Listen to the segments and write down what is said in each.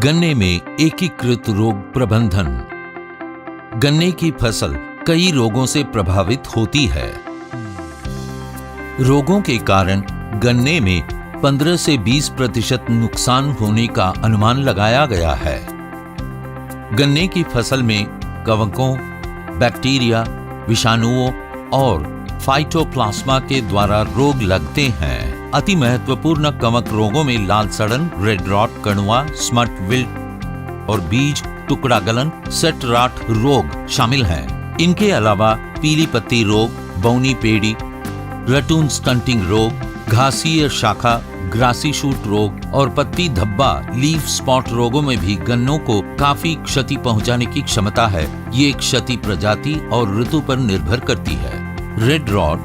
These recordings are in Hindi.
गन्ने में एकीकृत रोग प्रबंधन। गन्ने की फसल कई रोगों से प्रभावित होती है। रोगों के कारण गन्ने में 15 से 20% नुकसान होने का अनुमान लगाया गया है। गन्ने की फसल में कवकों, बैक्टीरिया, विषाणुओं और फाइटोप्लाज्मा के द्वारा रोग लगते हैं। अति महत्वपूर्ण कवक रोगों में लाल सड़न, रेड रॉट, कणुआ, स्मट विल्ट और बीज टुकड़ा गलन, सेट राट रोग शामिल हैं। इनके अलावा पीली पत्ती रोग, बौनी पेड़ी, रटून स्टंटिंग रोग, घासीय शाखा, ग्रासी शूट रोग और पत्ती धब्बा, लीफ स्पॉट रोगों में भी गन्नों को काफी क्षति पहुंचाने की क्षमता है। ये क्षति प्रजाति और ऋतु पर निर्भर करती है। रेड रॉट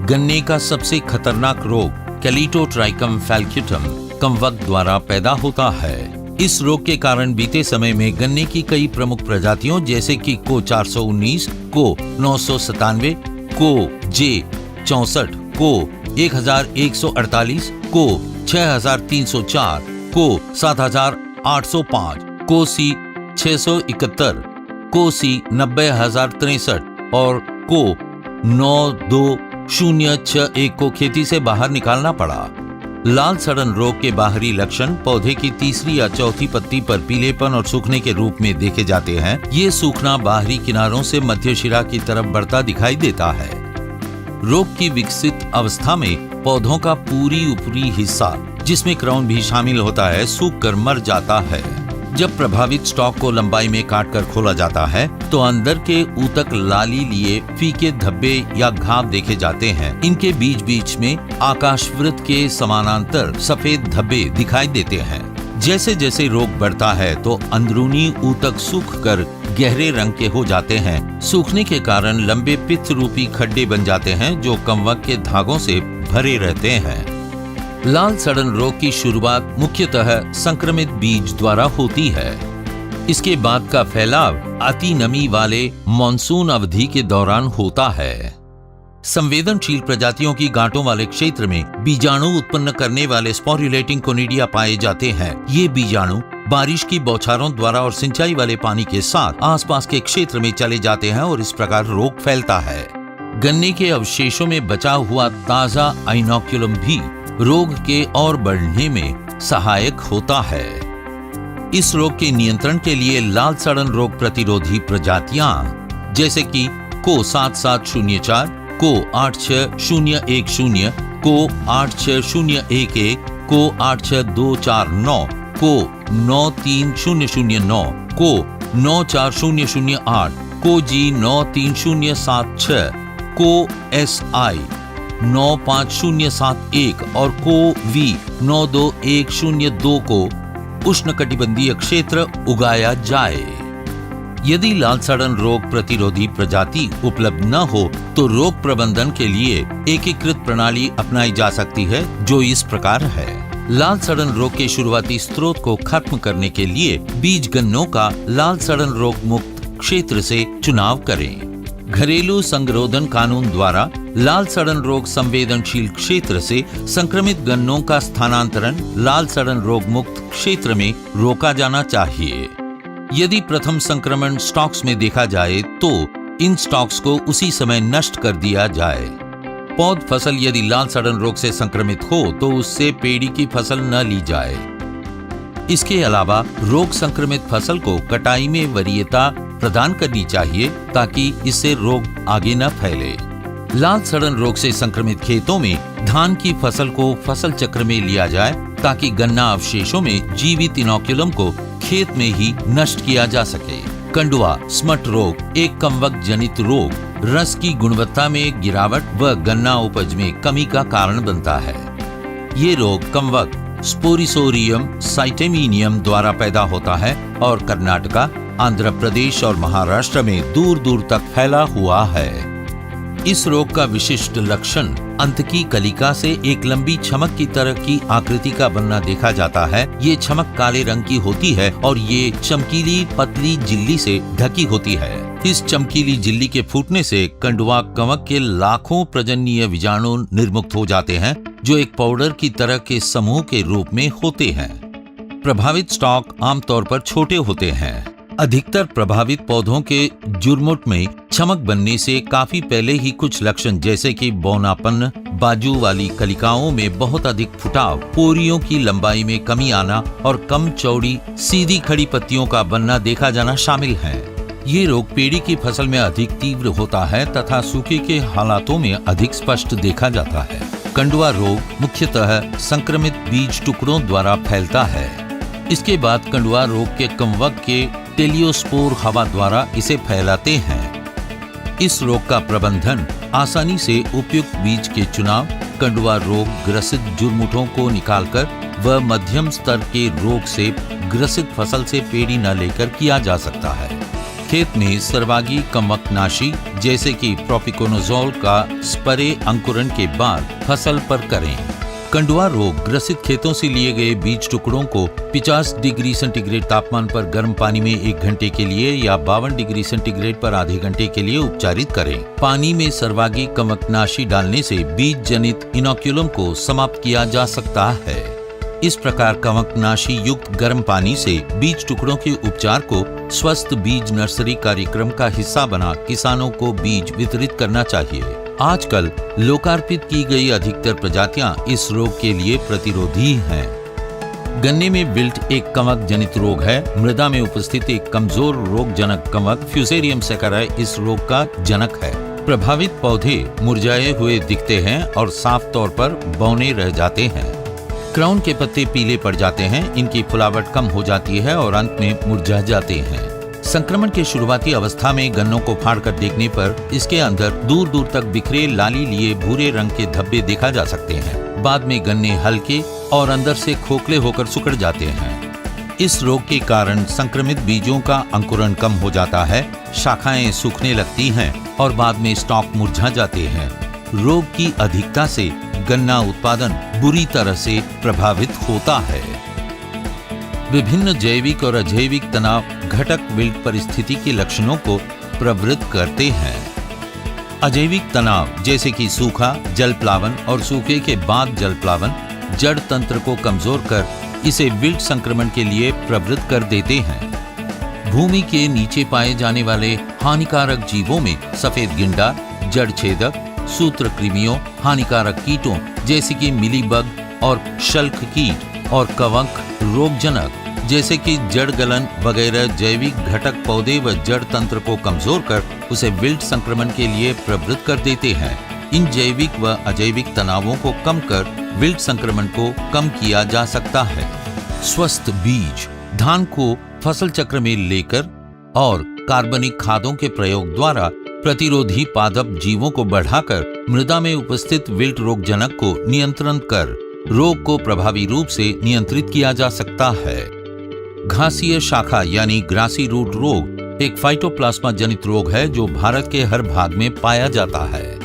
गन्ने का सबसे खतरनाक रोग कैलिटोट्राइकम फैल्क्यूटम कवक द्वारा पैदा होता है। इस रोग के कारण बीते समय में गन्ने की कई प्रमुख प्रजातियों जैसे कि को 419, को 997, को जे 64, को 1148, को 6304, को 7805, को सी 671, को सी 90063 और को 92061 को खेती से बाहर निकालना पड़ा। लाल सड़न रोग के बाहरी लक्षण पौधे की तीसरी या चौथी पत्ती पर पीलेपन और सूखने के रूप में देखे जाते हैं। ये सूखना बाहरी किनारों से मध्य शिरा की तरफ बढ़ता दिखाई देता है। रोग की विकसित अवस्था में पौधों का पूरी ऊपरी हिस्सा, जिसमें क्राउन भी शामिल होता है, सूख कर मर जाता है। जब प्रभावित स्टॉक को लंबाई में काटकर खोला जाता है तो अंदर के ऊतक लाली लिए फीके धब्बे या घाव देखे जाते हैं। इनके बीच बीच में आकाशवृत्त के समानांतर सफेद धब्बे दिखाई देते हैं। जैसे जैसे रोग बढ़ता है तो अंदरूनी ऊतक सूखकर गहरे रंग के हो जाते हैं। सूखने के कारण लंबे पित्त रूपी खड्डे बन जाते हैं जो कवक के धागों से भरे रहते हैं। लाल सड़न रोग की शुरुआत मुख्यतः संक्रमित बीज द्वारा होती है। इसके बाद का फैलाव अति नमी वाले मॉनसून अवधि के दौरान होता है। संवेदनशील प्रजातियों की गांठों वाले क्षेत्र में बीजाणु उत्पन्न करने वाले स्पोरुलेटिंग कोनिडिया पाए जाते हैं। ये बीजाणु बारिश की बौछारों द्वारा और सिंचाई वाले पानी के साथ आसपास के क्षेत्र में चले जाते हैं और इस प्रकार रोग फैलता है। गन्ने के अवशेषों में बचा हुआ ताजा आइनोक्युलम भी रोग के और बढ़ने में सहायक होता है। इस रोग के नियंत्रण के लिए लाल सड़न रोग प्रतिरोधी प्रजातियां जैसे कि को 7704, को 86010, को 86011, को 86249, को 93009, को 94008, को जी 93076, को SI 95071 और को वी 92102 को उष्णकटिबंधीय क्षेत्र उगाया जाए। यदि लाल सड़न रोग प्रतिरोधी प्रजाति उपलब्ध न हो तो रोग प्रबंधन के लिए एकीकृत प्रणाली अपनाई जा सकती है, जो इस प्रकार है। लाल सड़न रोग के शुरुआती स्रोत को खत्म करने के लिए बीज गन्नों का लाल सड़न रोग मुक्त क्षेत्र से चुनाव करें। घरेलू संगरोधन कानून द्वारा लाल सड़न रोग संवेदनशील क्षेत्र से संक्रमित गन्नों का स्थानांतरण लाल सड़न रोग मुक्त क्षेत्र में रोका जाना चाहिए। यदि प्रथम संक्रमण स्टॉक्स में देखा जाए तो इन स्टॉक्स को उसी समय नष्ट कर दिया जाए। पौध फसल यदि लाल सड़न रोग से संक्रमित हो तो उससे पेड़ी की फसल न ली जाए। इसके अलावा रोग संक्रमित फसल को कटाई में वरीयता प्रदान करनी चाहिए ताकि इससे रोग आगे न फैले। लाल सड़न रोग से संक्रमित खेतों में धान की फसल को फसल चक्र में लिया जाए ताकि गन्ना अवशेषों में जीवित इनोक्युलम को खेत में ही नष्ट किया जा सके। कंडुआ स्मट रोग एक कवक जनित रोग रस की गुणवत्ता में गिरावट व गन्ना उपज में कमी का कारण बनता है। ये रोग कवक स्पोरिसोरियम साइटेमिनियम द्वारा पैदा होता है और कर्नाटका, आंध्र प्रदेश और महाराष्ट्र में दूर दूर तक फैला हुआ है। इस रोग का विशिष्ट लक्षण अंत की कलिका से एक लंबी छमक की तरह की आकृति का बनना देखा जाता है। ये छमक काले रंग की होती है और ये चमकीली पतली झिल्ली से ढकी होती है। इस चमकीली झिल्ली के फूटने से कंडुआ कवक के लाखों प्रजननीय बीजाणु निर्मुक्त हो जाते हैं, जो एक पाउडर की तरह के समूह के रूप में होते हैं। प्रभावित स्टॉक आमतौर पर छोटे होते हैं। अधिकतर प्रभावित पौधों के जुर्मुट में चमक बनने से काफी पहले ही कुछ लक्षण जैसे कि बौनापन, बाजू वाली कलिकाओं में बहुत अधिक फुटाव, पोरियों की लंबाई में कमी आना और कम चौड़ी सीधी खड़ी पत्तियों का बनना देखा जाना शामिल है। ये रोग पेड़ी की फसल में अधिक तीव्र होता है तथा सूखे के हालातों में अधिक स्पष्ट देखा जाता है। कंडुआ रोग मुख्यतः संक्रमित बीज टुकड़ों द्वारा फैलता है। इसके बाद कंडुआ रोग के कवक के टेलियोस्पोर हवा द्वारा इसे फैलाते हैं। इस रोग का प्रबंधन आसानी से उपयुक्त बीज के चुनाव, कंडुआ रोग ग्रसित जुर्मुटों को निकालकर व मध्यम स्तर के रोग से ग्रसित फसल से पेड़ी न लेकर किया जा सकता है। खेत में सर्वागी कवकनाशी जैसे कि प्रोपिकोनोजोल का स्प्रे अंकुरण के बाद फसल पर करें। कंडुआ रोग ग्रसित खेतों से लिए गए बीज टुकड़ों को 50 डिग्री सेंटीग्रेड तापमान पर गर्म पानी में 1 घंटे के लिए या 52 डिग्री सेंटीग्रेड पर आधे घंटे के लिए उपचारित करें। पानी में सर्वागी कवकनाशी डालने से बीज जनित इनोक्युलम को समाप्त किया जा सकता है। इस प्रकार कवकनाशी युक्त गर्म पानी से बीज टुकड़ों के उपचार को स्वस्थ बीज नर्सरी कार्यक्रम का हिस्सा बना किसानों को बीज वितरित करना चाहिए। आजकल लोकार्पित की गई अधिकतर प्रजातियां इस रोग के लिए प्रतिरोधी हैं। गन्ने में विल्ट एक कवक जनित रोग है। मृदा में उपस्थित एक कमजोर रोग जनक कवक फ्यूसेरियम सैकराई इस रोग का जनक है। प्रभावित पौधे मुरझाए हुए दिखते हैं और साफ तौर पर बौने रह जाते हैं। क्राउन के पत्ते पीले पड़ जाते हैं, इनकी फुलावट कम हो जाती है और अंत में मुरझा जाते हैं। संक्रमण के शुरुआती अवस्था में गन्नों को फाड़कर देखने पर इसके अंदर दूर दूर तक बिखरे लाली लिए भूरे रंग के धब्बे देखा जा सकते हैं। बाद में गन्ने हल्के और अंदर से खोखले होकर सिकुड़ जाते हैं। इस रोग के कारण संक्रमित बीजों का अंकुरण कम हो जाता है, शाखाएं सूखने लगती हैं और बाद में स्टॉक मुरझा जाते हैं। रोग की अधिकता से गन्ना उत्पादन बुरी तरह से प्रभावित होता है। विभिन्न जैविक और अजैविक तनाव घटक विल्ट परिस्थिति के लक्षणों को प्रवृत्त करते हैं। अजैविक तनाव जैसे कि सूखा, जल प्लावन और सूखे के बाद जल प्लावन जड़ तंत्र को कमजोर कर इसे विल्ट संक्रमण के लिए प्रवृत्त कर देते हैं। भूमि के नीचे पाए जाने वाले हानिकारक जीवों में सफेद गिंडा, जड़ छेदक, सूत्रकृमियों, हानिकारक कीटों जैसे कि मिलीबग और शल्क कीट और कवक रोगजनक जैसे कि जड़ गलन वगैरह जैविक घटक पौधे व जड़ तंत्र को कमजोर कर उसे विल्ट संक्रमण के लिए प्रवृत्त कर देते हैं। इन जैविक व अजैविक तनावों को कम कर विल्ट संक्रमण को कम किया जा सकता है। स्वस्थ बीज धान को फसल चक्र में लेकर और कार्बनिक खादों के प्रयोग द्वारा प्रतिरोधी पादप जीवों को बढ़ाकर मृदा में उपस्थित विल्ट रोगजनक को नियंत्रण कर रोग को प्रभावी रूप से नियंत्रित किया जा सकता है। घासीय शाखा यानी ग्रासी रूट रोग एक फाइटोप्लाज्मा जनित रोग है जो भारत के हर भाग में पाया जाता है।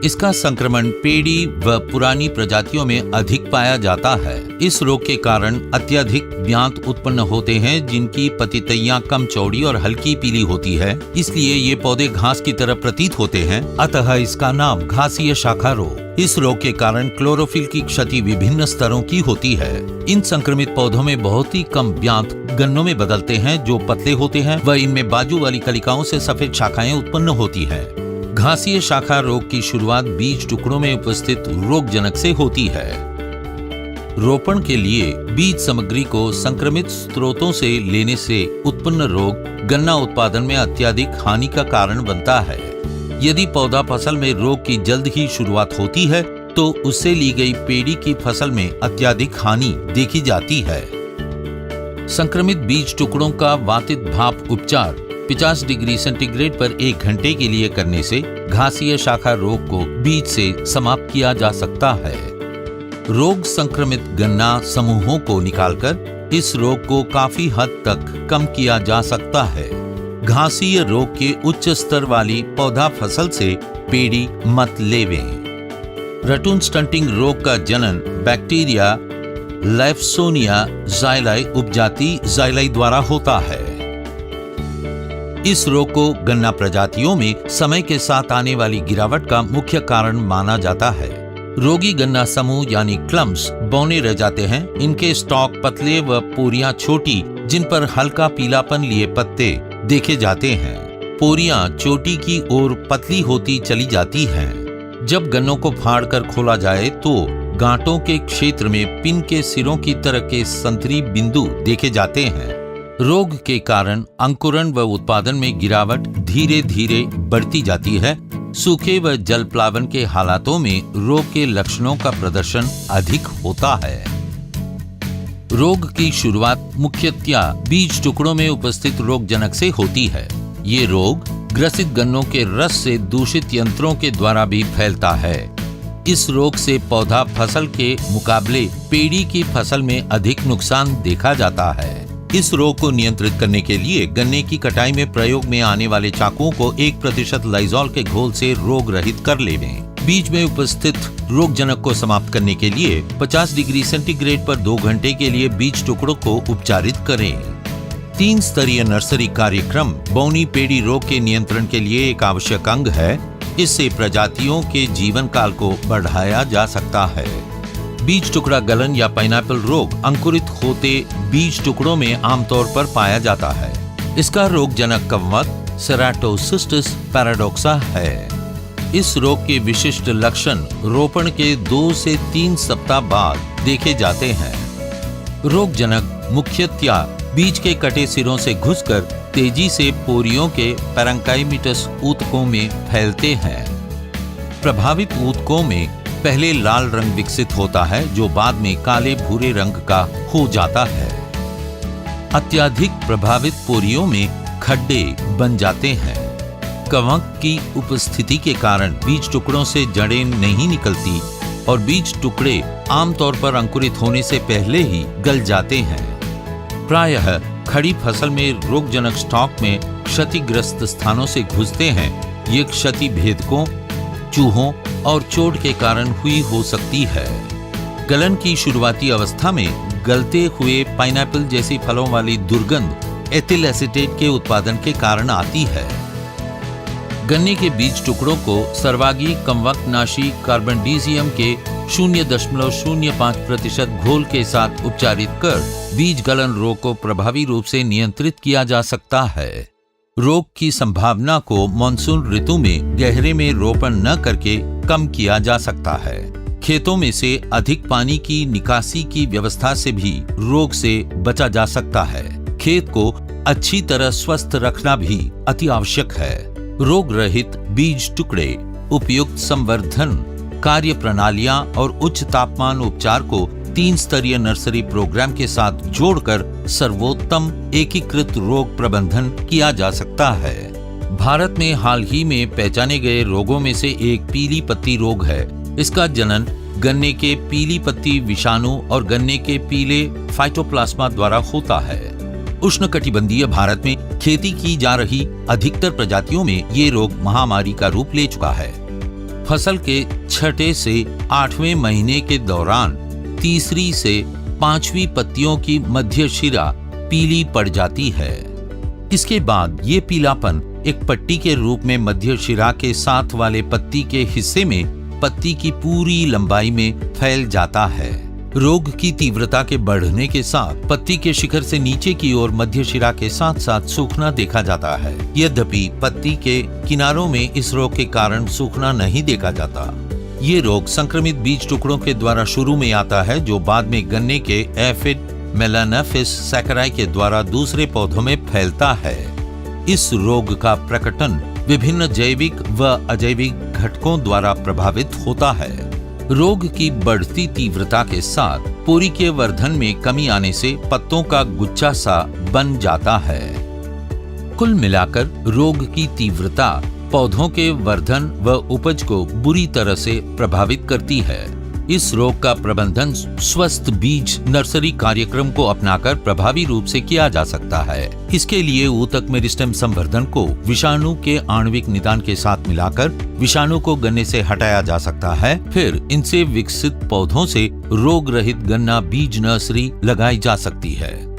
इसका संक्रमण पेड़ी व पुरानी प्रजातियों में अधिक पाया जाता है। इस रोग के कारण अत्यधिक ब्यांत उत्पन्न होते हैं जिनकी पतितैयां कम चौड़ी और हल्की पीली होती है, इसलिए ये पौधे घास की तरह प्रतीत होते हैं, अतः इसका नाम घासीय शाखा रोग। इस रोग के कारण क्लोरोफिल की क्षति विभिन्न स्तरों की होती है। इन संक्रमित पौधों में बहुत ही कम ब्यांत गन्नों में बदलते हैं जो पतले होते हैं व इनमें बाजू वाली कलिकाओं से सफेद शाखाएं उत्पन्न होती है। घासीय शाखा रोग की शुरुआत बीज टुकड़ों में उपस्थित रोगजनक से होती है। रोपण के लिए बीज सामग्री को संक्रमित स्रोतों से लेने से उत्पन्न रोग गन्ना उत्पादन में अत्यधिक हानि का कारण बनता है। यदि पौधा फसल में रोग की जल्द ही शुरुआत होती है तो उससे ली गई पेड़ी की फसल में अत्यधिक हानि देखी जाती है। संक्रमित बीज टुकड़ों का वातित भाप उपचार 50 डिग्री सेंटीग्रेड पर 1 घंटे के लिए करने से घासीय शाखा रोग को बीज से समाप्त किया जा सकता है। रोग संक्रमित गन्ना समूहों को निकालकर इस रोग को काफी हद तक कम किया जा सकता है। घासीय रोग के उच्च स्तर वाली पौधा फसल से पेड़ी मत लेवें। रटून स्टंटिंग रोग का जनन बैक्टीरिया लैफसोनिया ज़ाइलाई उपजाति ज़ाइलाई द्वारा होता है। इस रोग को गन्ना प्रजातियों में समय के साथ आने वाली गिरावट का मुख्य कारण माना जाता है। रोगी गन्ना समूह यानी क्लम्स बौने रह जाते हैं। इनके स्टॉक पतले व पोरियां छोटी, जिन पर हल्का पीलापन लिए पत्ते देखे जाते हैं। पोरियां चोटी की ओर पतली होती चली जाती हैं। जब गन्नों को फाड़कर खोला जाए तो गांठों के क्षेत्र में पिन के सिरों की तरह के संतरी बिंदु देखे जाते हैं। रोग के कारण अंकुरण व उत्पादन में गिरावट धीरे धीरे बढ़ती जाती है। सूखे व जल प्लावन के हालातों में रोग के लक्षणों का प्रदर्शन अधिक होता है। रोग की शुरुआत मुख्यतया बीज टुकड़ों में उपस्थित रोग जनक से होती है। ये रोग ग्रसित गन्नों के रस से दूषित यंत्रों के द्वारा भी फैलता है। इस रोग से पौधा फसल के मुकाबले पेड़ी की फसल में अधिक नुकसान देखा जाता है। इस रोग को नियंत्रित करने के लिए गन्ने की कटाई में प्रयोग में आने वाले चाकुओं को 1% लाइजॉल के घोल से रोग रहित कर लेवें। बीज में उपस्थित रोग जनक को समाप्त करने के लिए 50 डिग्री सेंटीग्रेड पर 2 घंटे के लिए बीज टुकड़ों को उपचारित करें। 3 स्तरीय नर्सरी कार्यक्रम बौनी पेड़ी रोग के नियंत्रण के लिए एक आवश्यक अंग है। इससे प्रजातियों के जीवन काल को बढ़ाया जा सकता है। बीज टुकड़ा गलन या पाइनएप्पल रोग अंकुरित होते बीज टुकड़ों में आमतौर पर पाया जाता है। इसका रोग जनक कवक सेराटोसिस्टिस पैराडोक्सा है। इस रोग के विशिष्ट लक्षण रोपण के 2 से 3 सप्ताह बाद देखे जाते हैं। रोग जनक मुख्यतया बीज के कटे सिरों से घुसकर तेजी से पोरियों के पैरेंकाइमिटस ऊतकों में फैलते हैं। प्रभावित ऊतकों में पहले लाल रंग विकसित होता है, जो बाद में काले भूरे रंग का हो जाता है। अत्यधिक प्रभावित पोरियों में खड्डे बन जाते हैं। कवक की उपस्थिति के कारण बीज टुकड़ों से जड़ें नहीं निकलती और बीज टुकड़े आमतौर पर अंकुरित होने से पहले ही गल जाते हैं। प्रायः खड़ी फसल में रोगजनक स्टॉक में क्षतिग्रस्त स्थानों से घुसते हैं। ये क्षति भेदकों, चूहों और चोट के कारण हुई हो सकती है। गलन की शुरुआती अवस्था में गलते हुए पाइनएप्पल जैसी फलों वाली दुर्गंध एथिल एसीटेट के उत्पादन के कारण आती है। गन्ने के बीज टुकड़ों को सर्वागी कवकनाशी कार्बनडीजियम के 0.05% घोल के साथ उपचारित कर बीज गलन रोग को प्रभावी रूप से नियंत्रित किया जा सकता है। रोग की संभावना को मानसून ऋतु में गहरे में रोपण न करके कम किया जा सकता है। खेतों में से अधिक पानी की निकासी की व्यवस्था से भी रोग से बचा जा सकता है। खेत को अच्छी तरह स्वस्थ रखना भी अति आवश्यक है। रोग रहित बीज टुकड़े, उपयुक्त संवर्धन कार्य प्रणालियां और उच्च तापमान उपचार को 3 स्तरीय नर्सरी प्रोग्राम के साथ जोड़कर सर्वोत्तम एकीकृत रोग प्रबंधन किया जा सकता है। भारत में हाल ही में पहचाने गए रोगों में से एक पीली पत्ती रोग है। इसका जनन गन्ने के पीली पत्ती विषाणु और गन्ने के पीले फाइटोप्लाज्मा द्वारा होता है। उष्णकटिबंधीय भारत में खेती की जा रही अधिकतर प्रजातियों में ये रोग महामारी का रूप ले चुका है। फसल के 6 से 8वें महीने के दौरान 3री से 5वीं पत्तियों की मध्य शिरा पीली पड़ जाती है। इसके बाद ये पीलापन एक पट्टी के रूप में मध्य शिरा के साथ वाले पत्ती के हिस्से में पत्ती की पूरी लंबाई में फैल जाता है। रोग की तीव्रता के बढ़ने के साथ पत्ती के शिखर से नीचे की ओर मध्य शिरा के साथ साथ सूखना देखा जाता है। यद्यपि पत्ती के किनारों में इस रोग के कारण सूखना नहीं देखा जाता। ये रोग संक्रमित बीज टुकड़ों के द्वारा शुरू में आता है, जो बाद में गन्ने के एफिड मेलानेफिस सैकराई के द्वारा दूसरे पौधों में फैलता है। इस रोग का प्रकटन विभिन्न जैविक व अजैविक घटकों द्वारा प्रभावित होता है। रोग की बढ़ती तीव्रता के साथ पोरी के वर्धन में कमी आने से पत्तों का गुच्छा सा बन जाता है। कुल मिलाकर रोग की तीव्रता पौधों के वर्धन व उपज को बुरी तरह से प्रभावित करती है। इस रोग का प्रबंधन स्वस्थ बीज नर्सरी कार्यक्रम को अपनाकर प्रभावी रूप से किया जा सकता है। इसके लिए ऊतक मेरिस्टेम संवर्धन को विषाणु के आणविक निदान के साथ मिलाकर विषाणु को गन्ने से हटाया जा सकता है। फिर इनसे विकसित पौधों से रोग रहित गन्ना बीज नर्सरी लगाई जा सकती है।